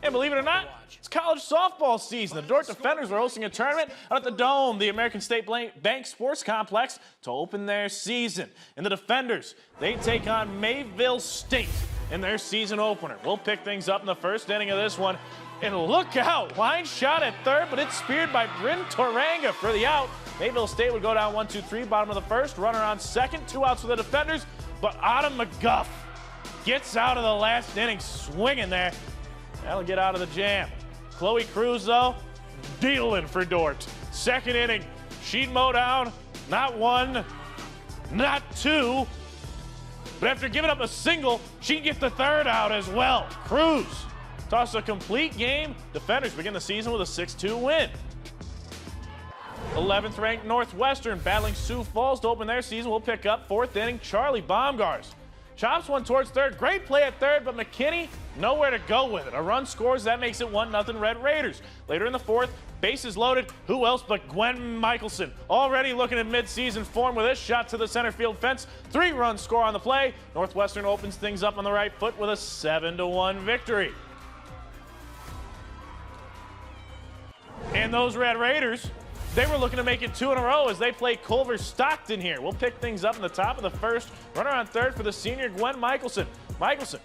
And believe it or not, it's college softball season. The Dordt Defenders are hosting a tournament out at the Dome, the American State Bank Sports Complex, to open their season. And the Defenders, they take on Mayville State in their season opener. We'll pick things up in the first inning of this one. And look out, line shot at third, but it's speared by Bryn Toranga for the out. Mayville State would go down 1-2-3, bottom of the first. Runner on second, 2 outs for the Defenders. But Autumn McGuff gets out of the last inning swinging there. That'll get out of the jam. Chloe Cruz, though, dealing for Dordt. Second inning, she'd mow down not one, not two, but after giving up a single, she'd get the third out as well. Cruz tossed a complete game. Defenders begin the season with a 6-2 win. 11th ranked Northwestern battling Sioux Falls to open their season. We'll pick up fourth inning. Charlie Baumgars chops one towards third. Great play at third, but McKinney nowhere to go with it. A run scores. That makes it 1-0 Red Raiders. Later in the fourth, bases loaded. Who else but Gwen Michelson? Already looking at midseason form with this shot to the center field fence. 3-run score on the play. Northwestern opens things up on the right foot with a 7-1 victory. And those Red Raiders, they were looking to make it 2 in a row as they play Culver Stockton here. We'll pick things up in the top of the first. Runner on third for the senior Gwen Michelson. Michelson,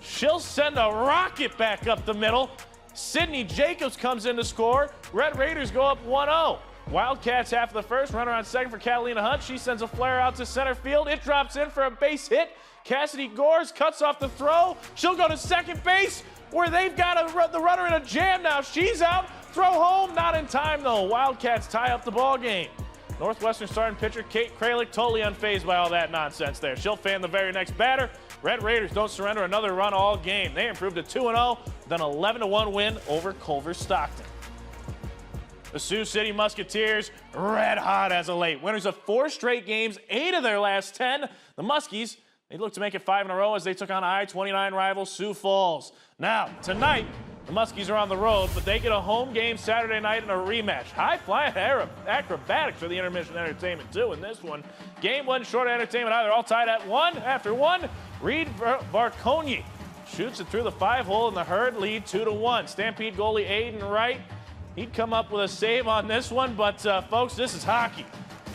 she'll send a rocket back up the middle. Sydney Jacobs comes in to score. Red Raiders go up 1-0. Wildcats half of the first. Runner on second for Catalina Hunt. She sends a flare out to center field. It drops in for a base hit. Cassidy Gores cuts off the throw. She'll go to second base where they've got the runner in a jam now. She's out. Throw home, not in time though. Wildcats tie up the ball game. Northwestern starting pitcher Kate Kralik totally unfazed by all that nonsense there. She'll fan the very next batter. Red Raiders don't surrender another run all game. They improved to 2-0, then 11-1 win over Culver Stockton. The Sioux City Musketeers red hot as of late. Winners of 4 straight games, 8 of their last 10. The Muskies, they look to make it 5 in a row as they took on I-29 rival Sioux Falls. Now, tonight, the Muskies are on the road, but they get a home game Saturday night in a rematch. High-flying acrobatics for the intermission entertainment, too, in this one. Game 1 short entertainment either, all tied at 1 after 1. Reed Varkonyi shoots it through the 5-hole, and the Herd lead 2-1. Stampede goalie Aiden Wright, he'd come up with a save on this one, but folks, this is hockey.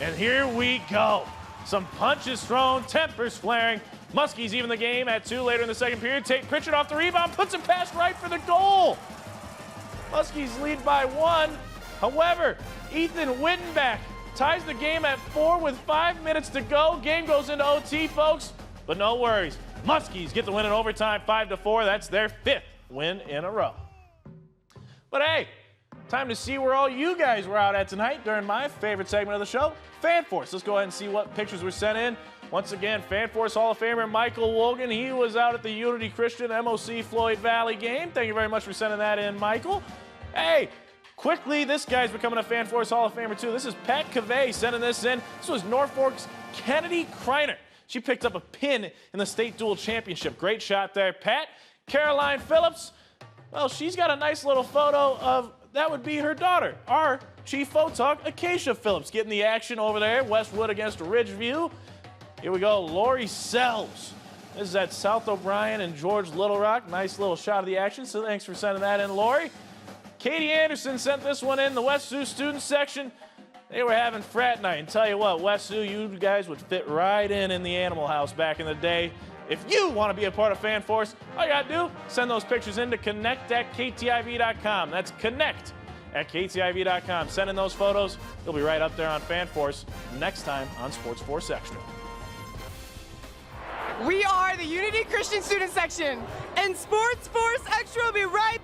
And here we go. Some punches thrown, tempers flaring. Muskies even the game at 2 later in the second period. Tate Pritchard off the rebound, puts it past Wright for the goal. Muskies lead by 1. However, Ethan Wittenbach ties the game at 4 with 5 minutes to go. Game goes into OT, folks, but no worries. Muskies get the win in overtime, 5-4. That's their 5th win in a row. But hey, time to see where all you guys were out at tonight during my favorite segment of the show, FanForce. Let's go ahead and see what pictures were sent in. Once again, FanForce Hall of Famer Michael Wogan. He was out at the Unity Christian MOC Floyd Valley game. Thank you very much for sending that in, Michael. Hey, quickly, this guy's becoming a FanForce Hall of Famer too. This is Pat Cavey sending this in. This was Norfolk's Kennedy Kreiner. She picked up a pin in the state dual championship. Great shot there, Pat. Caroline Phillips, well, she's got a nice little photo of, that would be her daughter, our chief photog, Acacia Phillips, getting the action over there. Westwood against Ridgeview. Here we go, Lori Sells. This is at South O'Brien and George Little Rock. Nice little shot of the action, so thanks for sending that in, Lori. Katie Anderson sent this one in, the West Sioux student section. They were having frat night, and tell you what, West Sioux, you guys would fit right in the Animal House back in the day. If you want to be a part of FanForce, all you got to do, send those pictures in to connect@ktiv.com. That's connect@ktiv.com. Send in those photos. They'll be right up there on FanForce next time on SportsFource Extra. We are the Unity Christian Student Section, and SportsFource Extra will be right back.